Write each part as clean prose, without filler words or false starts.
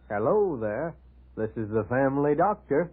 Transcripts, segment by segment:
Hello there. This is the family doctor.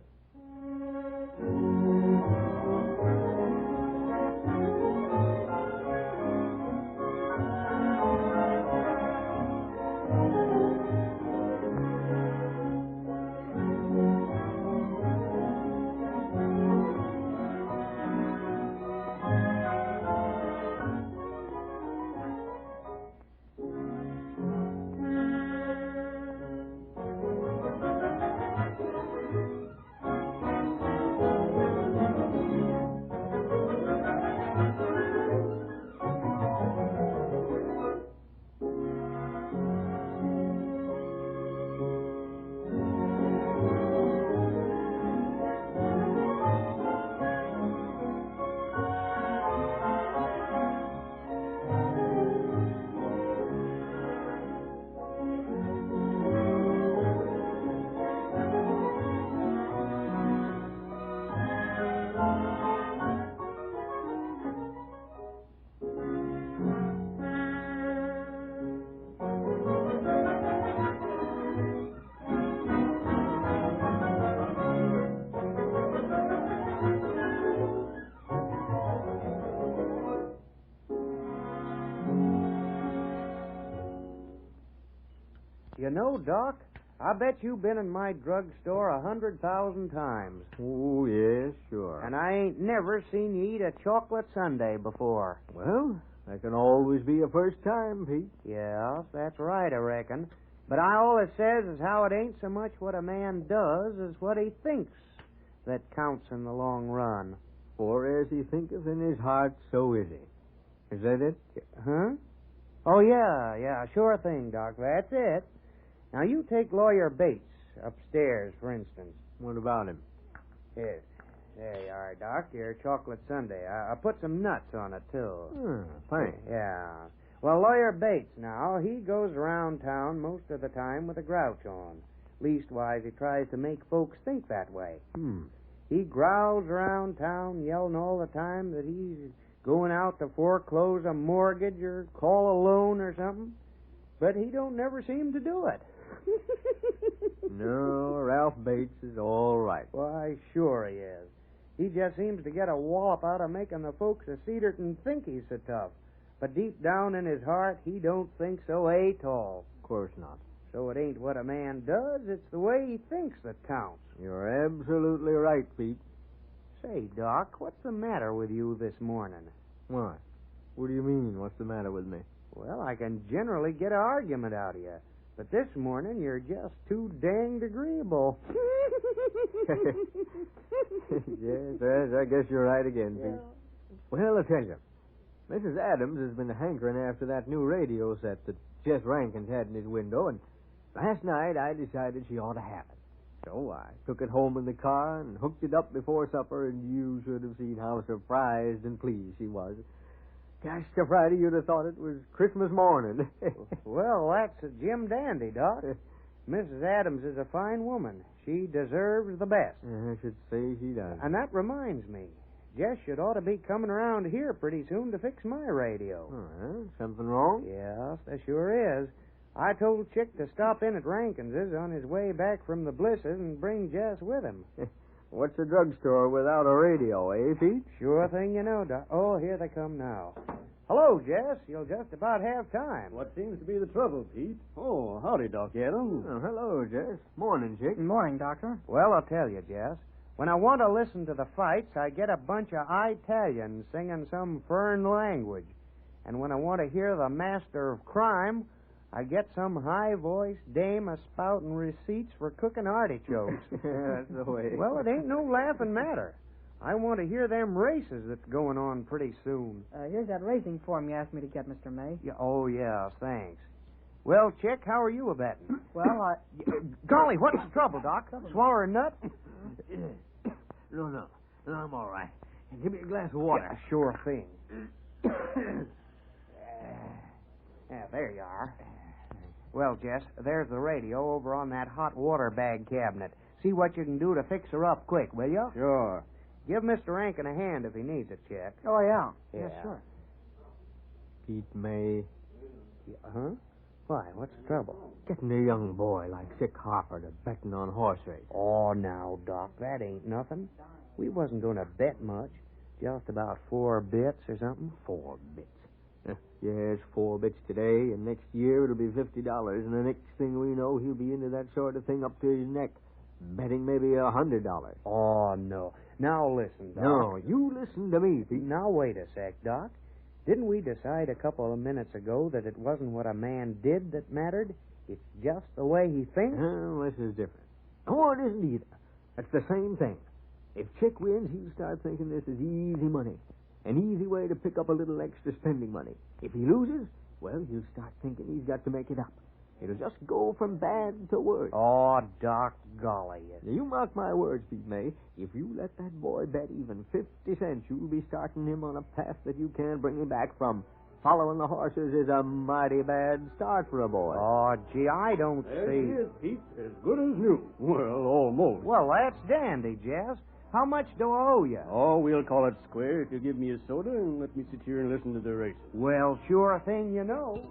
You know, Doc, I bet you've been in my drugstore 100,000 times. Oh, yes, sure. And I ain't never seen you eat a chocolate sundae before. Well, there can always be a first time, Pete. Yeah, that's right, I reckon. But all it says is how it ain't so much what a man does as what he thinks that counts in the long run. For as he thinketh in his heart, so is he. Is that it? Huh? Oh, yeah, sure thing, Doc. That's it. Now, you take Lawyer Bates upstairs, for instance. What about him? Here. There you are, Doc. Your chocolate sundae. I put some nuts on it, too. Thanks. Yeah. Well, Lawyer Bates, now, he goes around town most of the time with a grouch on. Leastwise, he tries to make folks think that way. He growls around town, yelling all the time that he's going out to foreclose a mortgage or call a loan or something. But he don't never seem to do it. No, Ralph Bates is all right. Why, sure he is. He just seems to get a wallop out of making the folks of Cedarton think he's so tough. But deep down in his heart, he don't think so at all. Of course not. So it ain't what a man does, it's the way he thinks that counts. You're absolutely right, Pete. Say, Doc, what's the matter with you this morning? What? What do you mean, what's the matter with me? Well, I can generally get an argument out of you. But this morning, you're just too danged agreeable. Yes, I guess you're right again, Pete. Well, I'll tell you. Mrs. Adams has been hankering after that new radio set that Jess Rankin's had in his window, and last night I decided she ought to have it. So I took it home in the car and hooked it up before supper, and you should have seen how surprised and pleased she was. Gosh, Friday, you'd have thought it was Christmas morning. Well, that's Jim Dandy, Doc. Mrs. Adams is a fine woman. She deserves the best. I should say she does. And that reminds me. Jess should ought to be coming around here pretty soon to fix my radio. Something wrong? Yes, there sure is. I told Chick to stop in at Rankin's on his way back from the Blisses and bring Jess with him. What's a drugstore without a radio, eh, Pete? Sure thing you know, Doc. Oh, here they come now. Hello, Jess. You'll just about have time. What seems to be the trouble, Pete? Oh, howdy, Doc Adams. Oh, hello, Jess. Morning, Chick. Morning, Doctor. Well, I'll tell you, Jess. When I want to listen to the fights, I get a bunch of Italians singing some foreign language. And when I want to hear the master of crime, I get some high-voiced dame a-spouting receipts for cooking artichokes. That's the way. Well, it ain't no laughing matter. I want to hear them races that's going on pretty soon. Here's that racing form you asked me to get, Mr. May. Yeah, oh, yeah, thanks. Well, Chick, how are you a-betting? Well, Golly, what's the trouble, Doc? Swallow a nut? No, I'm all right. Give me a glass of water. Yeah, sure thing. Yeah, there you are. Well, Jess, there's the radio over on that hot water bag cabinet. See what you can do to fix her up quick, will you? Sure. Give Mr. Rankin a hand if he needs it, Chick. Oh, yeah. Yeah. Yes, sure. Pete May. Huh? Why, what's the trouble? Getting a young boy like Sick Harper to betting on horse race. Oh, now, Doc, that ain't nothing. We wasn't going to bet much. Just about 4 bits or something. 4 bits. Yes, 4 bits today, and next year it'll be $50, and the next thing we know, he'll be into that sort of thing up to his neck, betting maybe $100. Oh, no. Now, listen, Doc. No, you listen to me, Pete. Now, wait a sec, Doc. Didn't we decide a couple of minutes ago that it wasn't what a man did that mattered? It's just the way he thinks? Oh, this is different. No, it isn't either. It's the same thing. If Chick wins, he'll start thinking this is easy money. An easy way to pick up a little extra spending money. If he loses, well, he'll start thinking he's got to make it up. It'll just go from bad to worse. Oh, Doc, golly. Now, you mark my words, Pete May. If you let that boy bet even 50 cents, you'll be starting him on a path that you can't bring him back from. Following the horses is a mighty bad start for a boy. Oh, gee, I don't There see... he is, Pete. As good as new. Well, almost. Well, that's dandy, Jess. How much do I owe you? Oh, we'll call it square if you give me a soda and let me sit here and listen to the races. Well, sure thing you know.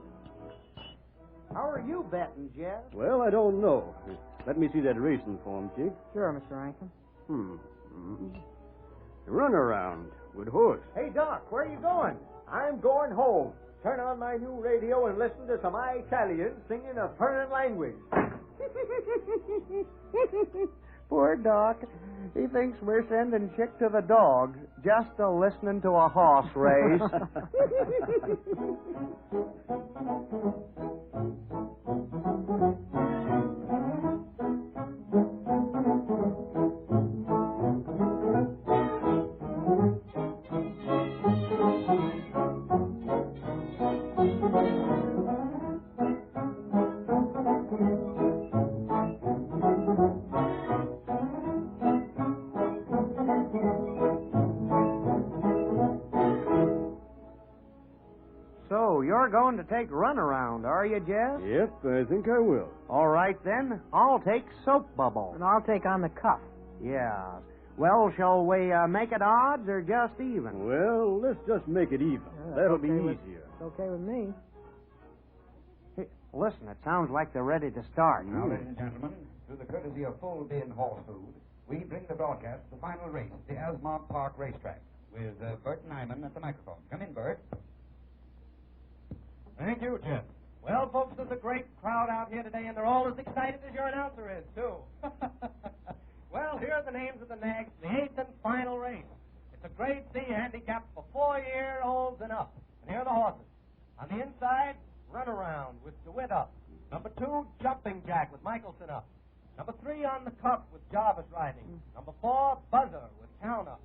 How are you betting, Jess? Well, I don't know. Let me see that racing form, Chick. Sure, Mr. Rankin. Run around with horse. Hey, Doc, where are you going? I'm going home. Turn on my new radio and listen to some Italians singing a foreign language. Poor Doc. He thinks we're sending Chick to the dogs just to listening to a horse race. So, you're going to take runaround, are you, Jess? Yep, I think I will. All right, then. I'll take soap bubble. And I'll take on the cuff. Yeah. Well, shall we make it odds or just even? Well, let's just make it even. That'll be okay easier. It's okay with me. Hey, listen, it sounds like they're ready to start. Now, ladies and gentlemen, through the courtesy of Full Bin Horse Food, we bring the broadcast to the final race at the Asmont Park Racetrack with Bert Nyman at the microphone. Come in, Bert. Thank you, Jim. Well, folks, there's a great crowd out here today, and they're all as excited as your announcer is, too. Well, here are the names of the nags, the 8th and final race. It's a grade C handicap for 4-year-olds and up. And here are the horses. On the inside, Runaround with DeWitt up. Number 2, Jumping Jack with Michelson up. Number 3 on the cuff with Jarvis riding. Number 4, Buzzer with Count up.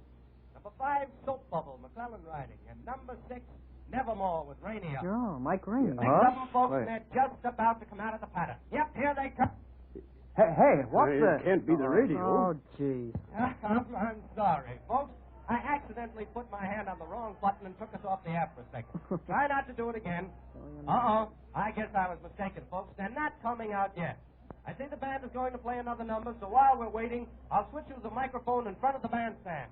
Number 5, Soap Bubble, McClellan riding. And number 6, Nevermore with Rainier. Sure, Mike Rainey. Next up, folks, and they're just about to come out of the pattern. Yep, here they come. Hey, what's It the... can't be the radio. Oh, gee. I'm sorry, folks. I accidentally put my hand on the wrong button and took us off the air for a second. Try not to do it again. Uh-oh. I guess I was mistaken, folks. They're not coming out yet. I see the band is going to play another number, so while we're waiting, I'll switch you the microphone in front of the bandstand.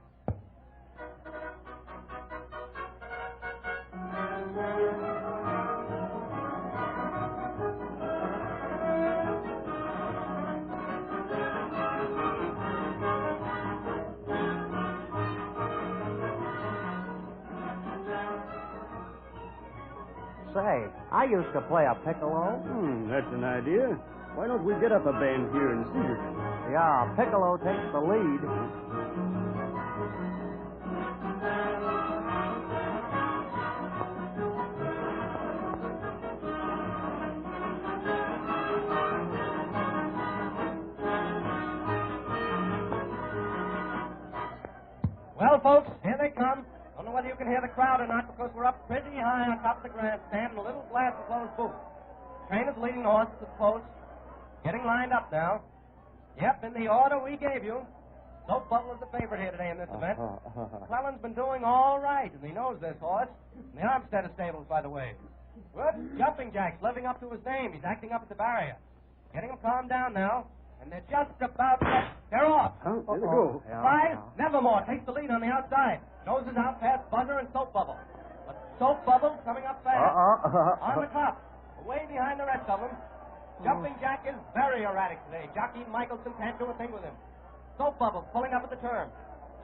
Say, I used to play a piccolo. That's an idea. Why don't we get up a band here in Cedarton? Yeah, piccolo takes the lead. Well, folks, here they come. Don't know whether you can hear the crowd or not because we're up pretty high on top of the grandstand in a little glass enclosed booth. Trainer's leading the horses to the post. Getting lined up now. Yep, in the order we gave you. Soap Bubble is the favorite here today in this event. McClellan's been doing all right, and he knows this horse. In the Armstead stables, by the way. Good. Jumping Jack's living up to his name. He's acting up at the barrier. Getting him calmed down now. And they're just about to... They're off. Oh, there they go. 5, Nevermore takes the lead on the outside. Noses out past Buzzer and Soap Bubble. But Soap Bubble coming up fast. On the top. way behind the rest of them. Jumping Jack is very erratic today. Jockey Michelson can't do a thing with him. Soap Bubble's pulling up at the turn.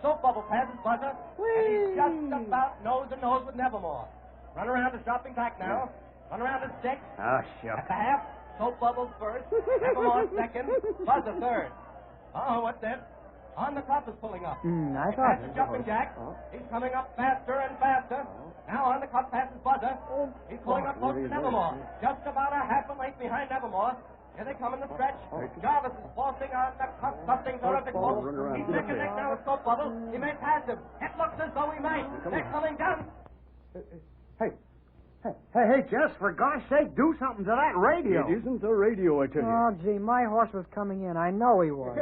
Soap Bubble passes Buzzer, and he's just about nose to nose with Nevermore. Run around is dropping back now. Run around is sixth. Ah, shucks. At the half, Soap Bubble first. Nevermore second. Buzzer third. Oh, what's this? On the Cup is pulling up. I thought. Passes Jumping Jack. He's coming up faster and faster. Now on the Cup passes Buzzer. He's pulling up close to Nevermore. Just about a half a length behind Nevermore. Here they come in the stretch. Jarvis is forcing on the Cup, something terrific. He's neck and neck now with Soap Bubble. He may pass him. It looks as though he might. They're coming down. Hey, Jess, for gosh sake, do something to that radio. It isn't the radio, I tell you. Oh, gee, my horse was coming in. I know he was.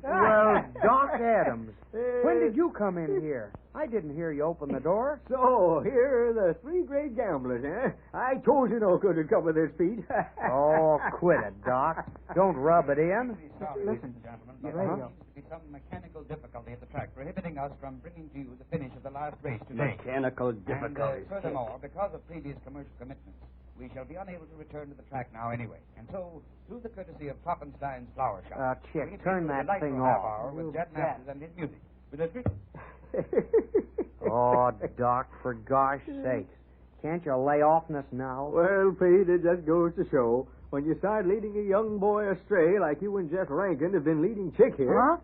Well, Doc Adams, when did you come in here? I didn't hear you open the door. So, here are the three great gamblers, eh? I told you no good would come with this, Pete. Oh, quit it, Doc. Don't rub it in. Sorry, ladies and gentlemen, but there seems to be some mechanical difficulty at the track prohibiting us from bringing to you the finish of the last race today. Mechanical difficulties. And furthermore, because of previous commercial commitments, we shall be unable to return to the track now anyway. And so, through the courtesy of Kloppenstein's Flower Shop, Chick, we turn bring you a that thing delightful half off. hour with Jet Masters and his music. With a treat. Oh, Doc, for gosh sakes. Can't you lay offness now? Well, Pete, it just goes to show, when you start leading a young boy astray like you and Jeff Rankin have been leading Chick here... Huh?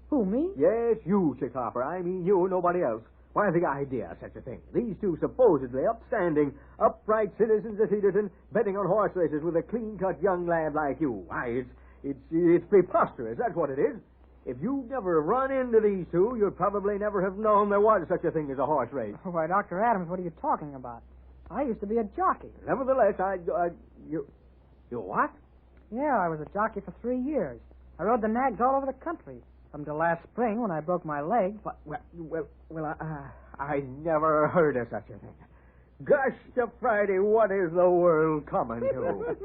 Who, me? Yes, you, Chick Hopper. I mean you, nobody else. Why, the idea of such a thing. These two supposedly upstanding, upright citizens of Cedarton betting on horse races with a clean-cut young lad like you. Why, it's preposterous. That's what it is. If you'd never run into these two, you'd probably never have known there was such a thing as a horse race. Why, Dr. Adams, what are you talking about? I used to be a jockey. Nevertheless, you what? Yeah, I was a jockey for 3 years. I rode the nags all over the country. Up to last spring when I broke my leg. I never heard of such a thing. Gosh to Friday, what is the world coming to?